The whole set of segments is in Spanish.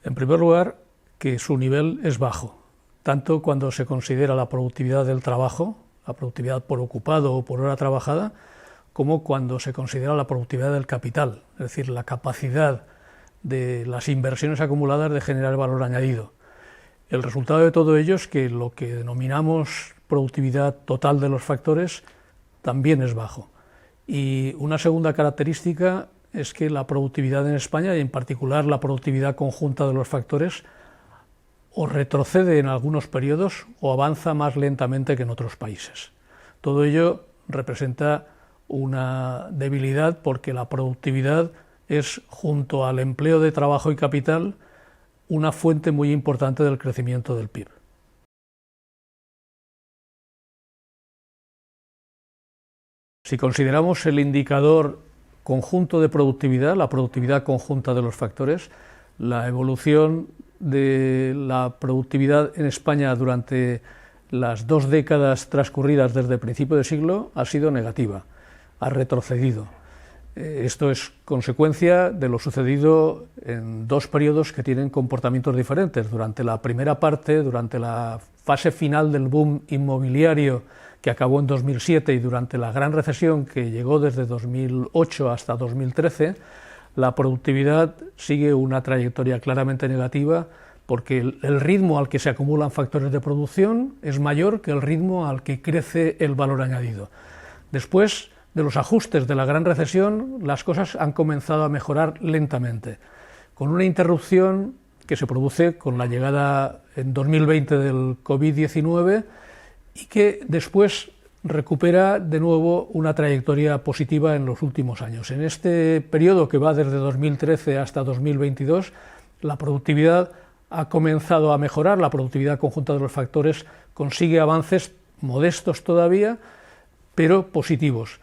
En primer lugar, que su nivel es bajo, tanto cuando se considera la productividad del trabajo, la productividad por ocupado o por hora trabajada, como cuando se considera la productividad del capital, es decir, la capacidad de las inversiones acumuladas de generar valor añadido. El resultado de todo ello es que lo que denominamos productividad total de los factores también es bajo. Y una segunda característica es que la productividad en España, y en particular la productividad conjunta de los factores, o retrocede en algunos periodos o avanza más lentamente que en otros países. Todo ello representa una debilidad porque la productividad es, junto al empleo de trabajo y capital, una fuente muy importante del crecimiento del PIB. Si consideramos el indicador conjunto de productividad, la productividad conjunta de los factores, la evolución de la productividad en España durante las 2 décadas transcurridas desde el principio del siglo ha sido negativa, ha retrocedido. Esto es consecuencia de lo sucedido en 2 periodos que tienen comportamientos diferentes. Durante la primera parte, durante la fase final del boom inmobiliario que acabó en 2007 y durante la gran recesión que llegó desde 2008 hasta 2013, la productividad sigue una trayectoria claramente negativa porque el ritmo al que se acumulan factores de producción es mayor que el ritmo al que crece el valor añadido. Después de los ajustes de la gran recesión, las cosas han comenzado a mejorar lentamente, con una interrupción que se produce con la llegada en 2020 del COVID-19 y que después recupera de nuevo una trayectoria positiva en los últimos años. En este periodo que va desde 2013 hasta 2022, la productividad ha comenzado a mejorar, la productividad conjunta de los factores consigue avances modestos todavía, pero positivos.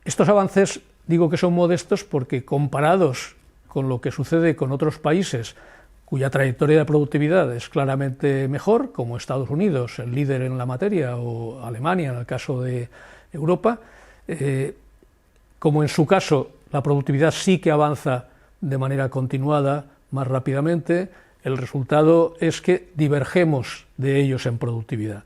Estos avances digo que son modestos porque comparados con lo que sucede con otros países cuya trayectoria de productividad es claramente mejor, como Estados Unidos, el líder en la materia, o Alemania en el caso de Europa, como en su caso la productividad sí que avanza de manera continuada, más rápidamente, el resultado es que divergemos de ellos en productividad.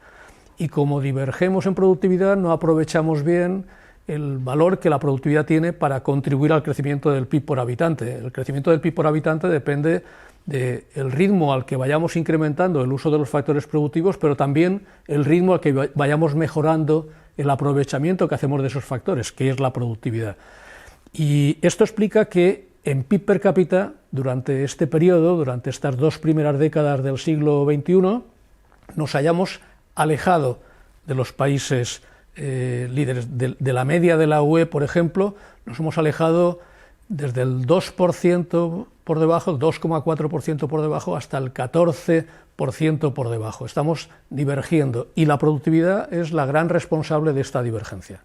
Y como divergemos en productividad, no aprovechamos bien el valor que la productividad tiene para contribuir al crecimiento del PIB por habitante. El crecimiento del PIB por habitante depende del ritmo al que vayamos incrementando el uso de los factores productivos, pero también el ritmo al que vayamos mejorando el aprovechamiento que hacemos de esos factores, que es la productividad. Y esto explica que en PIB per cápita, durante este periodo, durante estas 2 primeras décadas del siglo XXI, nos hayamos alejado de los países líderes, de la media de la UE, por ejemplo, nos hemos alejado desde el 2% por debajo, el 2,4% por debajo, hasta el 14% por debajo. Estamos divergiendo y la productividad es la gran responsable de esta divergencia.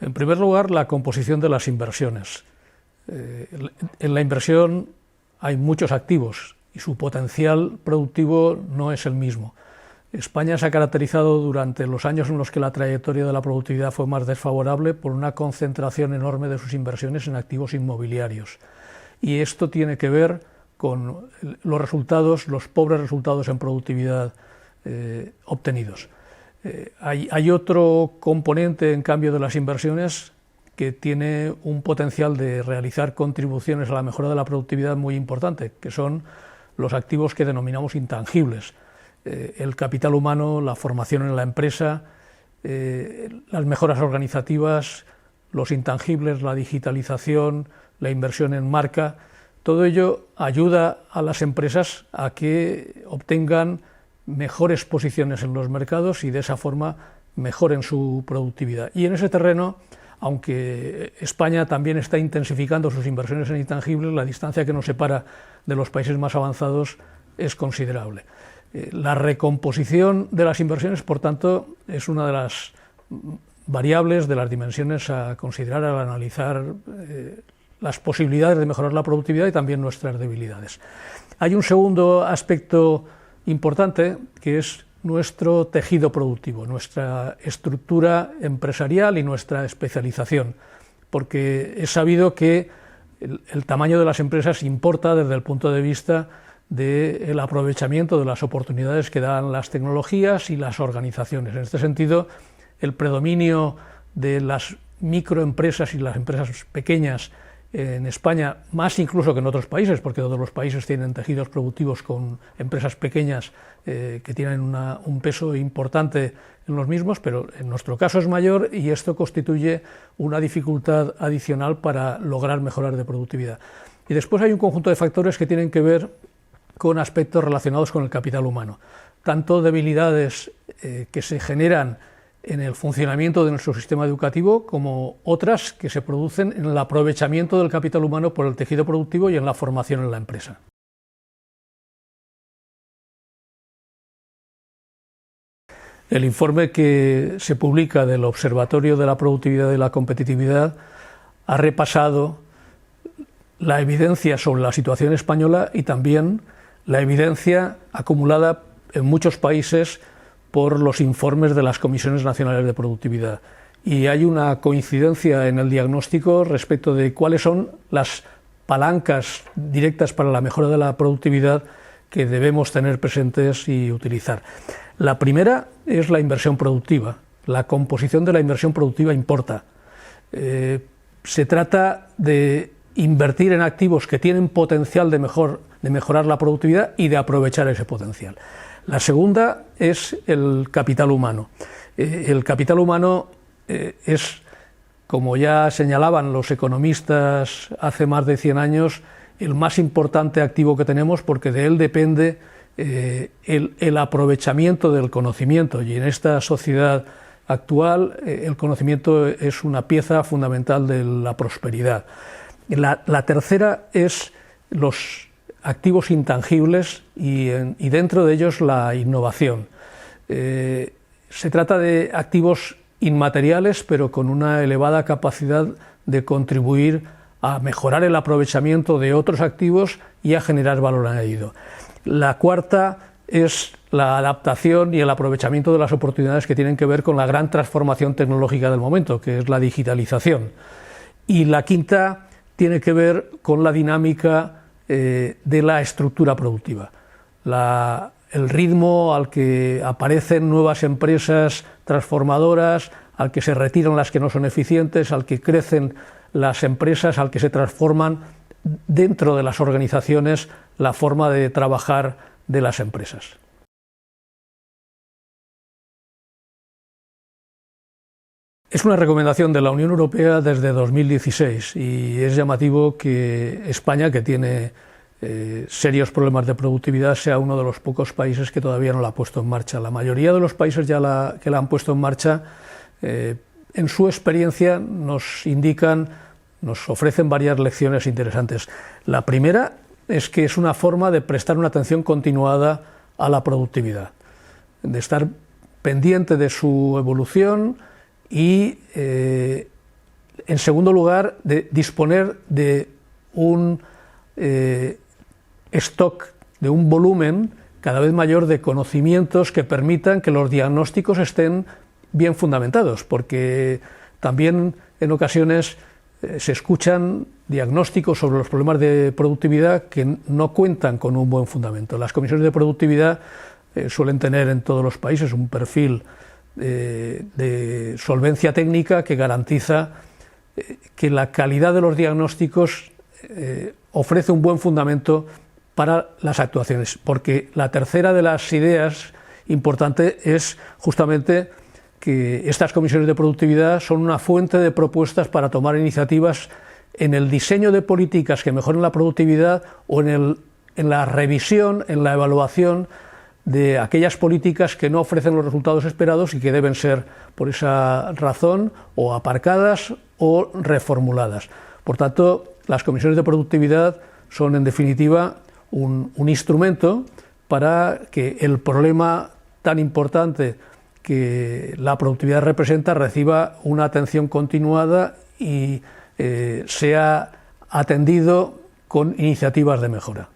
En primer lugar, la composición de las inversiones. En la inversión hay muchos activos y su potencial productivo no es el mismo. España se ha caracterizado durante los años en los que la trayectoria de la productividad fue más desfavorable por una concentración enorme de sus inversiones en activos inmobiliarios. Y esto tiene que ver con los resultados, los pobres resultados en productividad obtenidos. Hay otro componente, en cambio, de las inversiones que tiene un potencial de realizar contribuciones a la mejora de la productividad muy importante, que son los activos que denominamos intangibles. El capital humano, la formación en la empresa, las mejoras organizativas, los intangibles, la digitalización, la inversión en marca, todo ello ayuda a las empresas a que obtengan mejores posiciones en los mercados y de esa forma mejoren su productividad. Y en ese terreno, aunque España también está intensificando sus inversiones en intangibles, la distancia que nos separa de los países más avanzados es considerable. La recomposición de las inversiones, por tanto, es una de las variables, de las dimensiones a considerar al analizar las posibilidades de mejorar la productividad y también nuestras debilidades. Hay un segundo aspecto importante que es nuestro tejido productivo, nuestra estructura empresarial y nuestra especialización. porque es sabido que el tamaño de las empresas importa desde el punto de vista del aprovechamiento de las oportunidades que dan las tecnologías y las organizaciones. En este sentido, el predominio de las microempresas y las empresas pequeñas en España, más incluso que en otros países, porque todos los países tienen tejidos productivos con empresas pequeñas que tienen un peso importante en los mismos, pero en nuestro caso es mayor y esto constituye una dificultad adicional para lograr mejoras de productividad. Y después hay un conjunto de factores que tienen que ver con aspectos relacionados con el capital humano, tanto debilidades que se generan en el funcionamiento de nuestro sistema educativo como otras que se producen en el aprovechamiento del capital humano por el tejido productivo y en la formación en la empresa. El informe que se publica del Observatorio de la Productividad y la Competitividad ha repasado la evidencia sobre la situación española y también la evidencia acumulada en muchos países por los informes de las Comisiones Nacionales de Productividad. Y hay una coincidencia en el diagnóstico respecto de cuáles son las palancas directas para la mejora de la productividad que debemos tener presentes y utilizar. La primera es la inversión productiva. La composición de la inversión productiva importa. Se trata de invertir en activos que tienen potencial de mejorar la productividad y de aprovechar ese potencial. La segunda es el capital humano. El capital humano es, como ya señalaban los economistas hace más de 100 años, el más importante activo que tenemos porque de él depende el aprovechamiento del conocimiento, y en esta sociedad actual el conocimiento es una pieza fundamental de la prosperidad. La tercera es los activos intangibles y dentro de ellos la innovación. Se trata de activos inmateriales pero con una elevada capacidad de contribuir a mejorar el aprovechamiento de otros activos y a generar valor añadido. La cuarta es la adaptación y el aprovechamiento de las oportunidades que tienen que ver con la gran transformación tecnológica del momento, que es la digitalización. Y la quinta tiene que ver con la dinámica de la estructura productiva. El ritmo al que aparecen nuevas empresas transformadoras, al que se retiran las que no son eficientes, al que crecen las empresas, al que se transforman dentro de las organizaciones la forma de trabajar de las empresas. Es una recomendación de la Unión Europea desde 2016 y es llamativo que España, que tiene serios problemas de productividad, sea uno de los pocos países que todavía no la ha puesto en marcha. La mayoría de los países que la han puesto en marcha, en su experiencia nos ofrecen varias lecciones interesantes. La primera es que es una forma de prestar una atención continuada a la productividad, de estar pendiente de su evolución y, en segundo lugar, de disponer de un stock, de un volumen cada vez mayor de conocimientos que permitan que los diagnósticos estén bien fundamentados, porque también en ocasiones se escuchan diagnósticos sobre los problemas de productividad que no cuentan con un buen fundamento. Las comisiones de productividad suelen tener en todos los países un perfil de solvencia técnica que garantiza que la calidad de los diagnósticos ofrece un buen fundamento para las actuaciones, porque la tercera de las ideas importante es justamente que estas comisiones de productividad son una fuente de propuestas para tomar iniciativas en el diseño de políticas que mejoren la productividad o en la revisión, en la evaluación de aquellas políticas que no ofrecen los resultados esperados y que deben ser, por esa razón, o aparcadas o reformuladas. Por tanto, las comisiones de productividad son, en definitiva, un instrumento para que el problema tan importante que la productividad representa reciba una atención continuada y sea atendido con iniciativas de mejora.